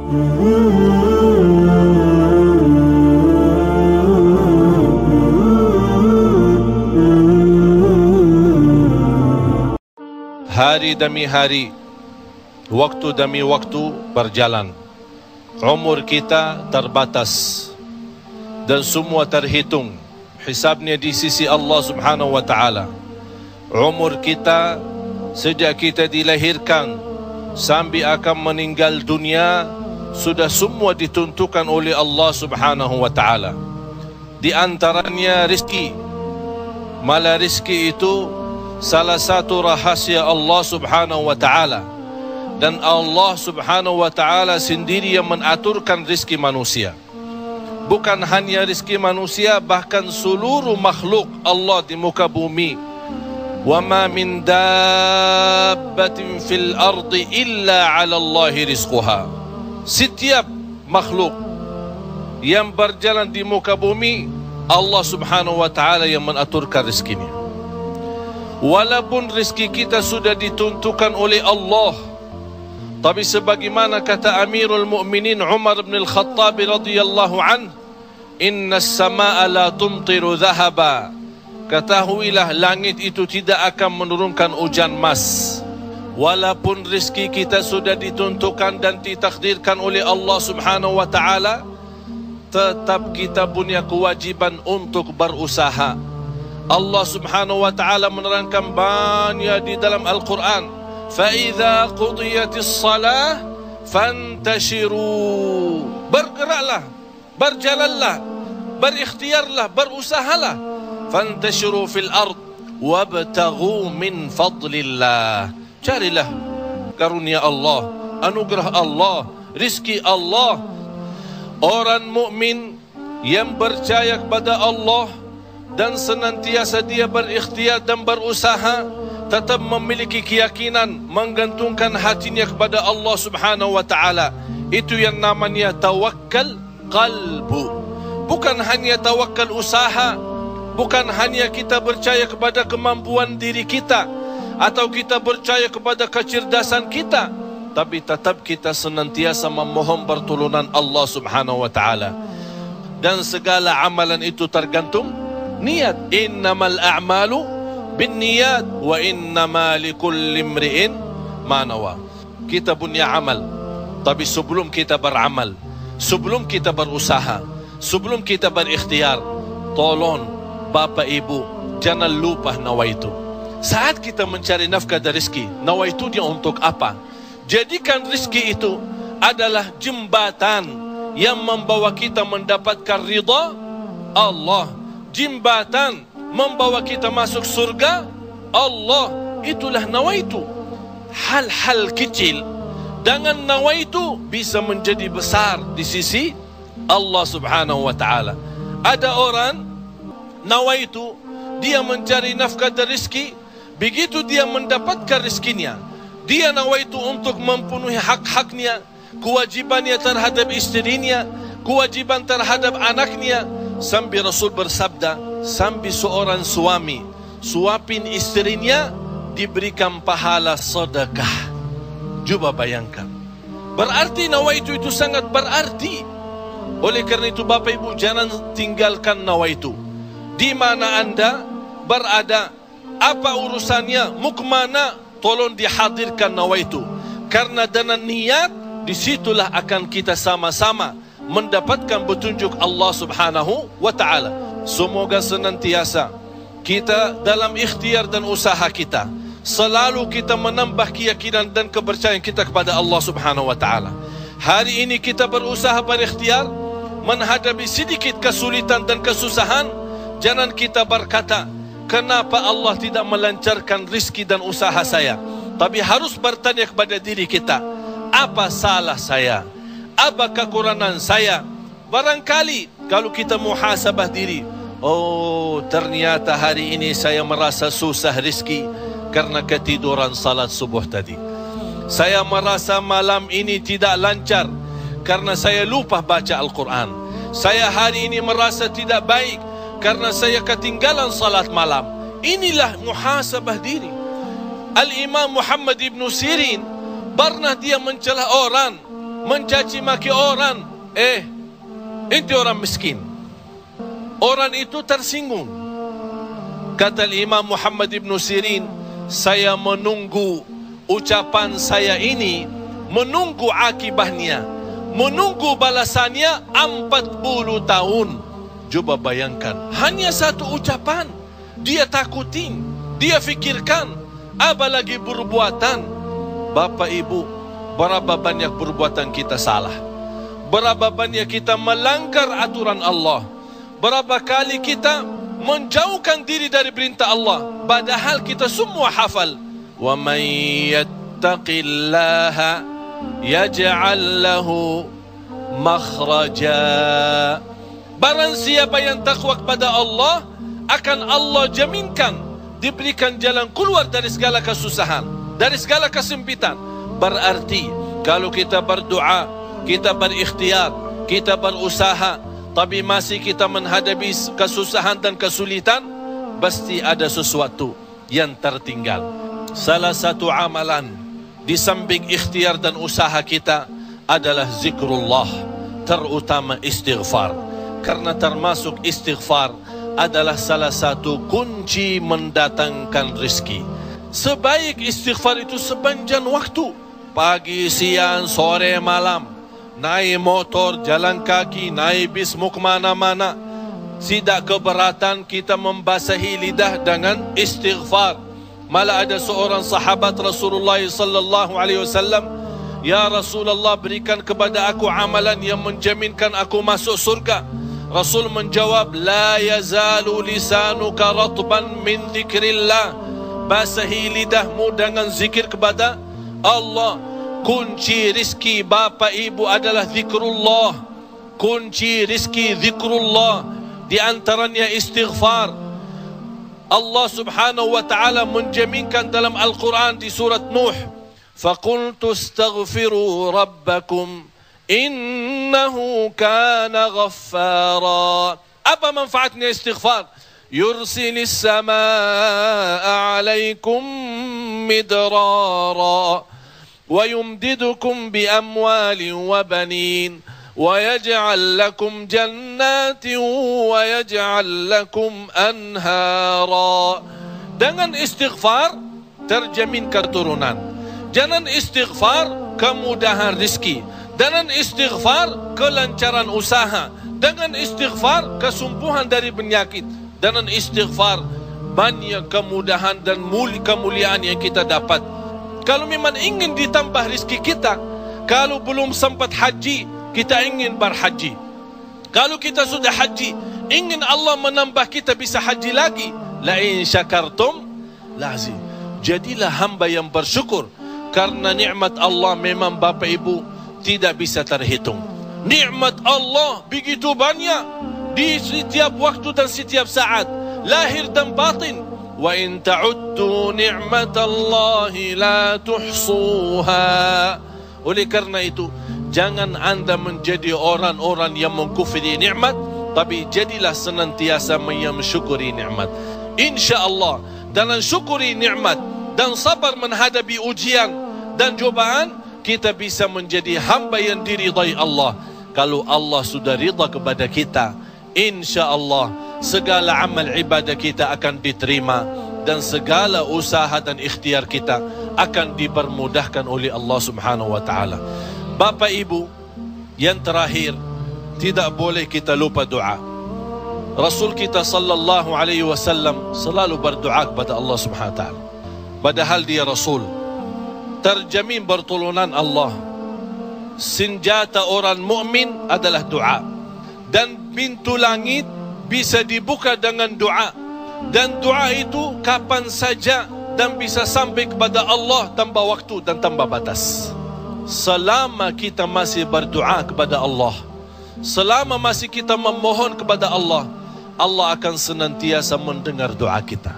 Hari demi hari, waktu demi waktu berjalan. Umur kita terbatas dan semua terhitung hisabnya di sisi Allah Subhanahu wa taala. Umur kita sejak kita dilahirkan sampai akan meninggal dunia sudah semua ditentukan oleh Allah Subhanahu wa taala. Di antaranya rezeki. Malah rezeki itu salah satu rahasia Allah Subhanahu wa taala, dan Allah Subhanahu wa taala sendiri yang mengaturkan rezeki manusia. Bukan hanya rezeki manusia, bahkan seluruh makhluk Allah di muka bumi. Wa ma min dabbatin fil ardi illa 'ala Allahi rizquha. Setiap makhluk yang berjalan di muka bumi, Allah Subhanahu wa taala yang mengaturkan rezekinya. Walaupun rezeki kita sudah ditentukan oleh Allah, tapi sebagaimana kata Amirul Mukminin Umar bin Al-Khattab radhiyallahu an, inna as-samaa'a la tumtiru dhahaba. Ketahuilah langit itu tidak akan menurunkan hujan emas. Walaupun rezeki kita sudah ditentukan dan ditakdirkan oleh Allah Subhanahu wa taala, tetap kita punya kewajiban untuk berusaha. Allah Subhanahu wa taala menerangkan banyak di dalam Al-Quran, فَإِذَا قُضِيَتِ الصَّلَاةِ فَانْتَشِرُوا. Bergeraklah, berjalanlah, berikhtiarlah, berusahalah. فَانْتَشِرُوا فِي الْأَرْضِ وَابْتَغُوا مِنْ فَضْلِ اللَّهِ. Carilah karunia Allah, anugerah Allah, rizki Allah. Orang mukmin yang percaya kepada Allah dan senantiasa dia berikhtiar dan berusaha, tetap memiliki keyakinan, menggantungkan hatinya kepada Allah Subhanahu wa taala. Itu yang namanya tawakkal qalbu. Bukan hanya tawakkal usaha, bukan hanya kita percaya kepada kemampuan diri kita atau kita percaya kepada kecerdasan kita, tapi tetap kita senantiasa memohon pertolongan Allah Subhanahu wa taala. Dan segala amalan itu tergantung niat. Innamal a'malu binniyat wa innama likulli imri'in ma nawa. Kita punya amal, tapi sebelum kita beramal, sebelum kita berusaha, sebelum kita berikhtiar, tolong Bapak Ibu jangan lupa nawaitu. Saat kita mencari nafkah dan rezeki, nawaitu dia untuk apa? Jadikan rezeki itu adalah jembatan yang membawa kita mendapatkan ridha Allah, jembatan membawa kita masuk surga Allah. Itulah nawaitu. Hal-hal kecil dengan nawaitu bisa menjadi besar di sisi Allah Subhanahu wa taala. Ada orang nawaitu dia mencari nafkah dan rezeki, begitu dia mendapatkan rezekinya, dia nawaitu untuk memenuhi hak-haknya, kewajibannya terhadap istrinya, kewajiban terhadap anaknya. Sampai Rasul bersabda, sampai seorang suami suapin istrinya diberikan pahala sedekah. Coba bayangkan, berarti nawaitu itu sangat berarti. Oleh karena itu Bapak Ibu jangan tinggalkan nawaitu. Di mana anda berada, apa urusannya, mau kemana, tolong dihadirkan nawaitu. Karena dengan niat, disitulah akan kita sama-sama mendapatkan petunjuk Allah Subhanahu wa ta'ala. Semoga senantiasa kita dalam ikhtiar dan usaha kita, selalu kita menambah keyakinan dan kepercayaan kita kepada Allah Subhanahu wa ta'ala. Hari ini kita berusaha berikhtiar, menghadapi sedikit kesulitan dan kesusahan, jangan kita berkata, kenapa Allah tidak melancarkan rizki dan usaha saya? Tapi harus bertanya kepada diri kita, apa salah saya? Apa kekurangan saya? Barangkali kalau kita muhasabah diri, oh ternyata hari ini saya merasa susah rizki karena ketiduran salat subuh tadi. Saya merasa malam ini tidak lancar karena saya lupa baca Al-Quran. Saya hari ini merasa tidak baik karena saya ketinggalan salat malam. Inilah muhasabah diri. Al-Imam Muhammad ibn Sirin pernah dia mencela orang, mencaci maki orang, inti orang miskin. Orang itu tersinggung. Kata Imam Muhammad ibn Sirin, saya menunggu ucapan saya ini, menunggu akibahnya, menunggu balasannya 40 tahun. Coba bayangkan, hanya satu ucapan dia takutin, dia fikirkan, apalagi perbuatan. Bapak Ibu, berapa banyak perbuatan kita salah, berapa banyak kita melanggar aturan Allah, berapa kali kita menjauhkan diri dari perintah Allah, padahal kita semua hafal. Wa man yattaqillaha yaj'al lahu makhraja. Barang siapa yang takwa kepada Allah, akan Allah jaminkan diberikan jalan keluar dari segala kesusahan, dari segala kesempitan. Berarti kalau kita berdoa, kita berikhtiar, kita berusaha, tapi masih kita menghadapi kesusahan dan kesulitan, pasti ada sesuatu yang tertinggal. Salah satu amalan di samping ikhtiar dan usaha kita adalah zikrullah, terutama istighfar. Karena termasuk istighfar adalah salah satu kunci mendatangkan rezeki. Sebaik istighfar itu sepanjang waktu, pagi, siang, sore, malam. Naik motor, jalan kaki, naik bis, mau kemana-mana, tidak keberatan kita membasahi lidah dengan istighfar. Malah ada seorang sahabat Rasulullah sallallahu alaihi wasallam, ya Rasulullah, berikan kepada aku amalan yang menjaminkan aku masuk surga. Rasul menjawab, la yazalu lisanuka ratban min dzikrillah. Basahi lidahmu dengan zikir kepada Allah. Kunci rizki Bapak Ibu adalah zikrullah. Kunci rizki zikrullah, di antaranya istighfar. Allah subhanahu wa ta'ala menjaminkan dalam Al-Quran di surat Nuh, faqultu astaghfiru rabbakum innahu kana ghaffara. Apa manfaatnya istighfar? Yursilis samaa alaikum midrara wa yumdidukum bi amwalin wa banin wa yaj'al lakum jannatin wa yaj'al lakum anhara. Dengan istighfar terjamin keturunan. Dengan istighfar kemudahan rezeki. Dengan istighfar kelancaran usaha. Dengan istighfar kesembuhan dari penyakit. Dengan istighfar banyak kemudahan dan kemuliaan yang kita dapat. Kalau memang ingin ditambah rezeki kita, kalau belum sempat haji, kita ingin berhaji. Kalau kita sudah haji, ingin Allah menambah kita bisa haji lagi. La in syakartum lazim. Jadilah hamba yang bersyukur, karena nikmat Allah memang Bapak Ibu tidak bisa terhitung. Nikmat Allah begitu banyak di setiap waktu dan setiap saat, lahir dan batin. Wa in ta'uddu ni'matallahi la tuhsuha. Oleh karena itu, jangan anda menjadi orang-orang yang mengkufri nikmat, tapi jadilah senantiasa mensyukuri nikmat. InsyaAllah dengan syukuri nikmat dan sabar menghadapi ujian dan cobaan, kita bisa menjadi hamba yang diridai Allah. Kalau Allah sudah ridha kepada kita, InsyaAllah segala amal ibadah kita akan diterima, dan segala usaha dan ikhtiar kita akan dipermudahkan oleh Allah subhanahu wa ta'ala. Bapak Ibu, yang terakhir, tidak boleh kita lupa doa. Rasul kita sallallahu alaihi wasallam selalu berdoa kepada Allah subhanahu wa ta'ala. Padahal dia Rasul, terjamin pertolongan Allah. Senjata orang mukmin adalah doa, dan pintu langit bisa dibuka dengan doa, dan doa itu kapan saja dan bisa sampai kepada Allah tanpa waktu dan tanpa batas. Selama kita masih berdoa kepada Allah, selama masih kita memohon kepada Allah, Allah akan senantiasa mendengar doa kita.